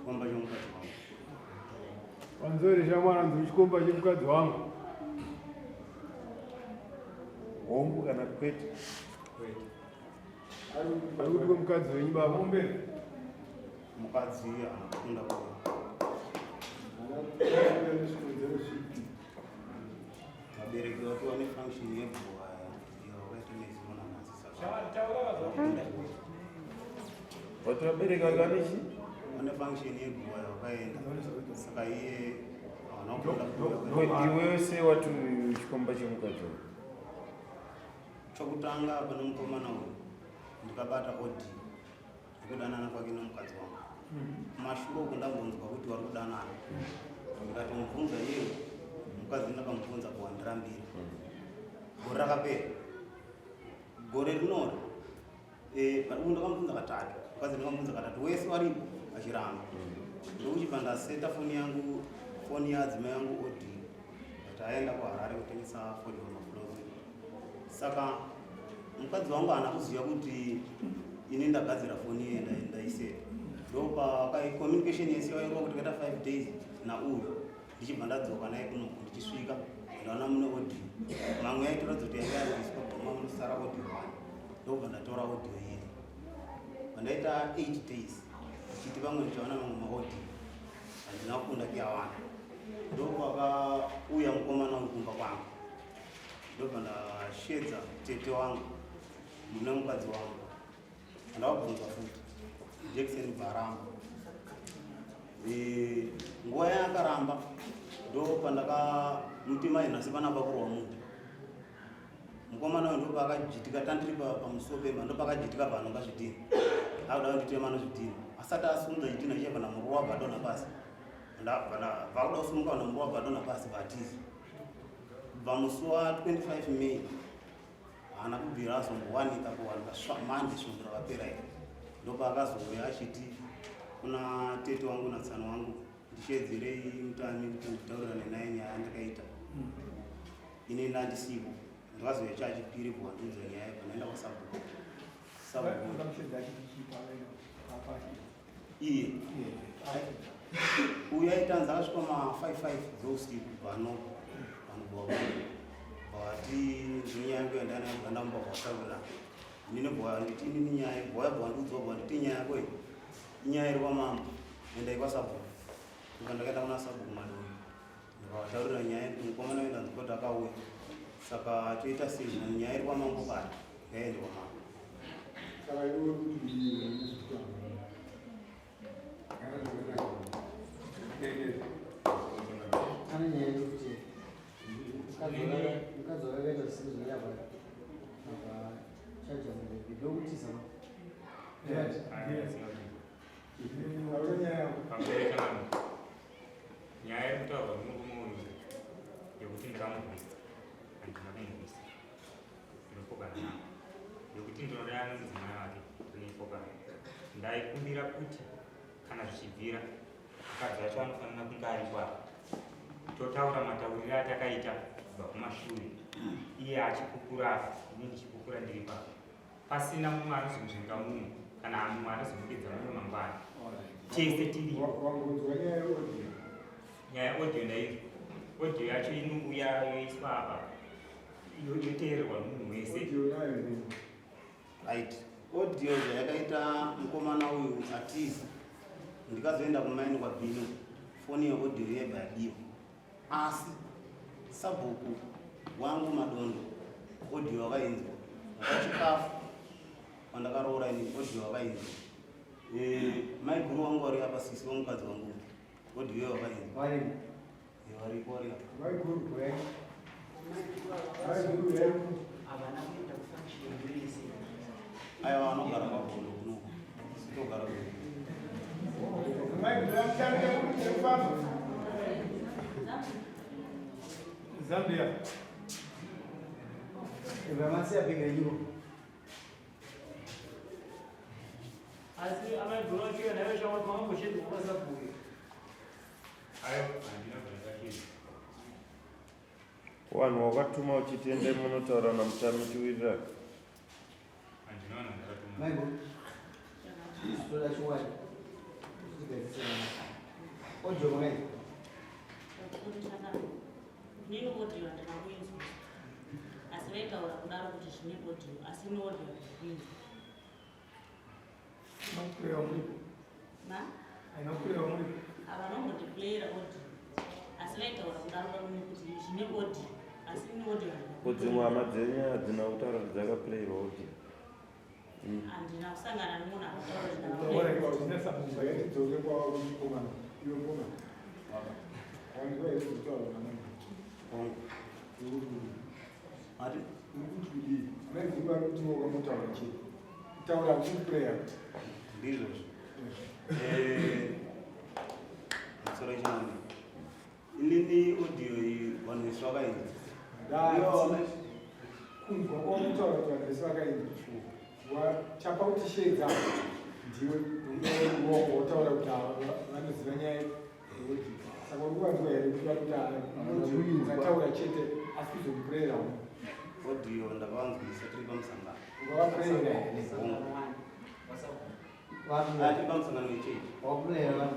chikomba chomukadzi wangu. Wanzoresha mwana nzi chikomba chomukadzi wangu. Hongu kana kwete? Ari kuti mukadzi wenyu baba? Mukadzi anakunda kwa. Vabereki wake vane function yebhuwa yavakaita nezimona nhasi. Watu wabereki wakanishi? Vane function yebhuwa yavakaenda. Saka iye anakunda. Iwewe se watu chikomba chomukadzi wangu? Chokutanga pane mukomana uyu ndikabata odi ndikudanana kwake nomukadzi wangu. Mashure uku ndambonzwa kuti vari kudanana. Ndikati mubvunza iye mukadzi ndakamubvunza kuwandirambira. Gore rakapera. Gore rinori ndakamubvunza katatu. Mukadzi ndakamubvunza katatu. Wese varipo achiramba. Ndokuchibva ndaseta foni yangu, foni yadzimai yangu odi kuti aenda kuHarare kutengesa foni pamaflozi. Saka mukadzi wangu haana kuziva kuti ini ndagadzira foni iye ndaiseta. Ndopa communication yese yairwa kuti kaita 5 days nauyo ndichibva ndadzoka naye kuno ndichisvika ndaona mune audio mamwe yaitoratidza kuti yanga yaiswa mamwe munosara audio 1 ndobva ndatora audio iye pandaita 8 days ndichiti pamwe ndichaona mamwe maaudio handina kufunda kuyawana. Ndopakauya mukomana wekumba kwangu ndobva ndashedza tete wangu mune mukadzi wangu ndavabvunza futi Jackson Baramba. Nguva yakaramba ndopandaka mutima inhasi panapa kurwa munhu. Mukomana uyu ndopakajitika tandiri pamusuwo pemba ndopakajitika panonga zvidhina. Akuda kunditemana zvidhina. Asati asunza chidhina chiye pana muruwa wabhadona pasi. Vakuda kusumuka pana muruwa wabhadona pasi bhatizi. Kubva musi wa 25 May haana kubvira azombowanika kuwanika manje svondo rakapera iri. Ndopakazouya achiti kuna tete wangu natsana wangu ndishedzerei mutani kuti nditaurira naye nyaya yandakaita. Ini ndandisipo ndakazouya chachipiri kuwandudzwa nyaya panaenda kwaSabhuku. Iye uyu aitanza akasvika ma5 dzousiku panopo panobva vati ndonyaya yangu yandanaibva ndamba kwataurira nini bwa nditi nini nyaya bwa bwandudzwa bwa nditi nyaya yako inyaya iri kwamama enda kwaSabhuku. Ndakaenda kuna Sabhuku madoni ndikavataurira nyaya mukomana wenda nzikoti akauya. Saka toita sezvino nyaya iri kwamambo kati ngaende kwamama. Saka iwe kuti ana nyaya yekuti mukadzi wakaita zvisiri zviyapa chaja ndokutisa nyaya yekutaurwa munogumouyu yekuti ndikamubvisa handina kumubvisa ndinofokana navo yekuti ndinoda mudzimai wake ndinofokana ndaikumbira kuti kana zvichibvira mukadzi wacho anofanira kunge aripo apa totaura matauriro atakaita kubva kumashure iye achikukura ini ndichikukura ndiri papa pasina mumwe anozomuzvenga mumwe kana mumwe anozomupedza mumwe mangwana tese tiripo. Nyaya audio ndairi audio yacho inouya yoiswa apa yoteererwa munhu wese. Right. Audio yakaita mukomana uyu atizi ndikazoenda kumaini kwaBhinu foni yeaudio yebva yadiwa asi Sabhuku wangu madondo audio wakainzwa wakachikafu pandakaroora ini audio wakainzwa. Maiguru wangu vari apa sisi wamukadzi wangu audio iyoyo wakainzwa varipo vari apa aiwa vanogara kwaBhondo kunoko sitogara Zambia. Informasi yapinga hiyo. Asi amaguru acho nayo chama kwa mambo chetu kwa sababu. Ayo handina kuzakiri. Wanhu wakatuma uchitenda munotaura namutami chiwirira. Handinaona ndakatuma. Maibo. Stola chwari. Kusigadzisana. Audio mengaji. Nini audio ndinakuinzwa asi vaitaura kudaro kuti zvine audio asi ni audio ndikuinzwa avanongotiplayera audio asi vaitaura kudaro kuti zvine audio asi ni audio kudzimwe hama dzenyu hadzina kutaura kuti dzakaplayirwa audio handina kusangana nemunhu akutaura inini audio iyi vanhu vesi vakainzi kunzwa kwamutaura kuti vanhu vesi vakainzi chapa kuti shedza ndiwe uoko wotaura kuti vanoziva nyaya yeaudio saka uri kuvanzwa here kuti vataura chete asi kuzomupureyera audio ndakavanzwisa tiri pamusangano Wapureyera here. tiri pamusangano wechechi Wapureyera.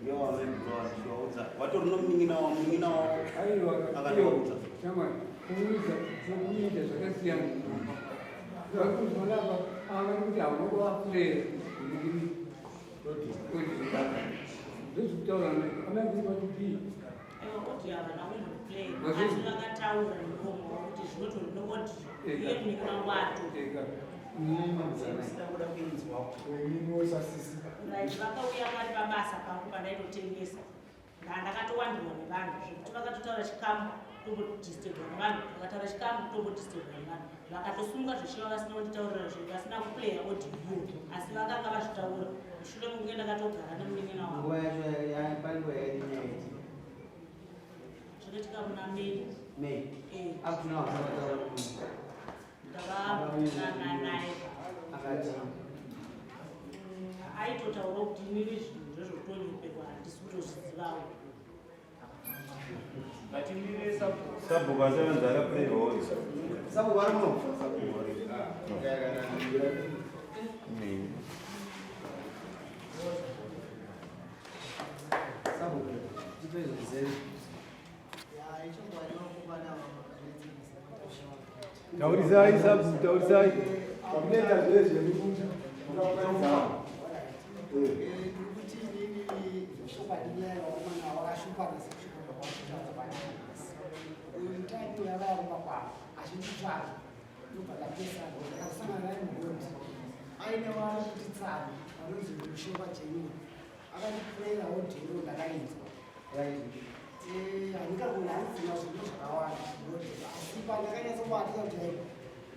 iyo wamaivaudza watori nomunin'ina wavo akativaudza kuita zvakasiyana vakuzonapa avakuti haunokuvapureyera ndozvekutaura amakuvakupi audio havana kungoplay asi vakataura nemuromo kuti zvinotori neaudio uye munin'ina wato vakauya vari pabasa pangu pandaitotengesa ndakatowandirwa nevanhu zvekuti vakatotaura chikamu tombodisturba nevanhu vakataura chikamu tombodisturba nevanhu vakatosunga zvichiva vasina kunditaurira zvinhu vasina kuplaya audio iyo asi vakanga vazvitaura mushure mekunge ndakatogara nemunin'ina wavo Nguva yacho panguva yaiti zvinoitika muna May May. Akuna wakataura kuti ndavabvunana naye akati aitotaura kuti inini zvinhu zvezvotonyoperwa handisi kutozvizivawo sabhuku achavanzi akaplayirwa audio sabu varimo. Sabu tipeze kuzeri. Taurisai sabu, taurisai. Pameta zvese zvekuti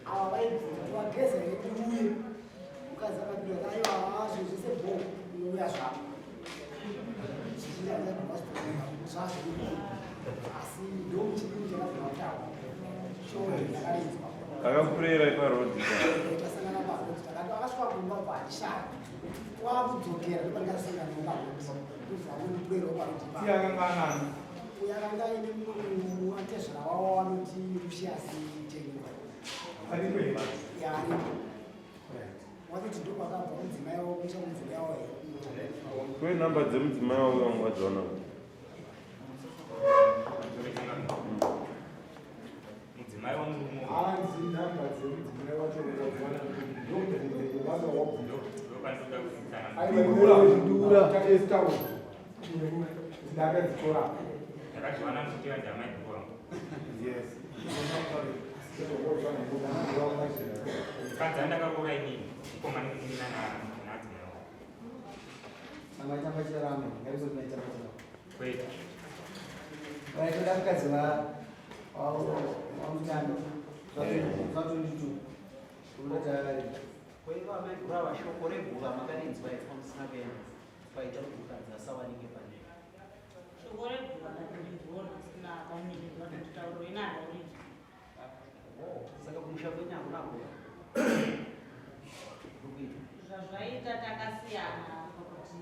ava vaibvunza vageza yekuuye mukadzi akapinda aiwa hazvo zvese bhoko inouya zvavo zvazvo asi ndomuchidii chakabva kutaura shoo ndakarinzwa akapureyera iparodhi tasangana parodi takati akasvika kumba kubva handishanda wakudzokera ndopandikasangana neparodi ndobvamukwero parodi Tiakanganani. uyo akanga aine atezvera wavo wanoti rushiyasi jenga Arikwei. watoti ndokwakabva mudzimai wavo kuita mudzimai wavo here kwe namba dzemudzimai wavo wangadziwana mudzimai wamurume Hanzi namba dzemudzimai wacho wakadziwana ndokuvaza wabvunza. ndopanoda kuzidzana Aidura testawo. Ndakadzitora. ndakadhiwana muchitiva ndamaidhora Yes. kadzi andakaroora inini ikomani kunin'ina nadzimai wavo amaitamba chiraramo ngaizoti naitamba chiraramo kwete vaitoda mukadzi wamutando zva22 unoti akareba kwaiva maigurava shoko reguva makarinzwa pamusina kuenda paita kuti mukadzi asawanike pane shoko reguva ndatindiona sina akaunirirwa ndotitauro inandauriza saka kumusha kwenyu hakunakura zvazvaita takasiyana pakuti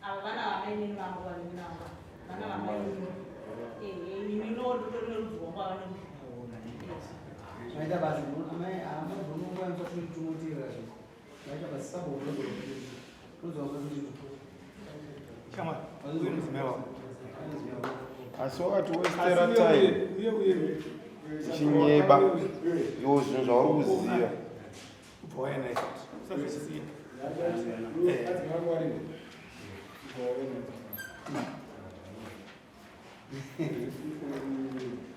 ava vana vamainini vangu vanini navo vana vamainini inini ndotorine rudzi wangu ava nerudzi maita basi amabvunungwanisa kuitumutira zvo maita basi sabounozoa Chama, uyu mudzimai wako. asi wakati westera time chinyeba iwo zvinhu zvauri kuziva Yeah.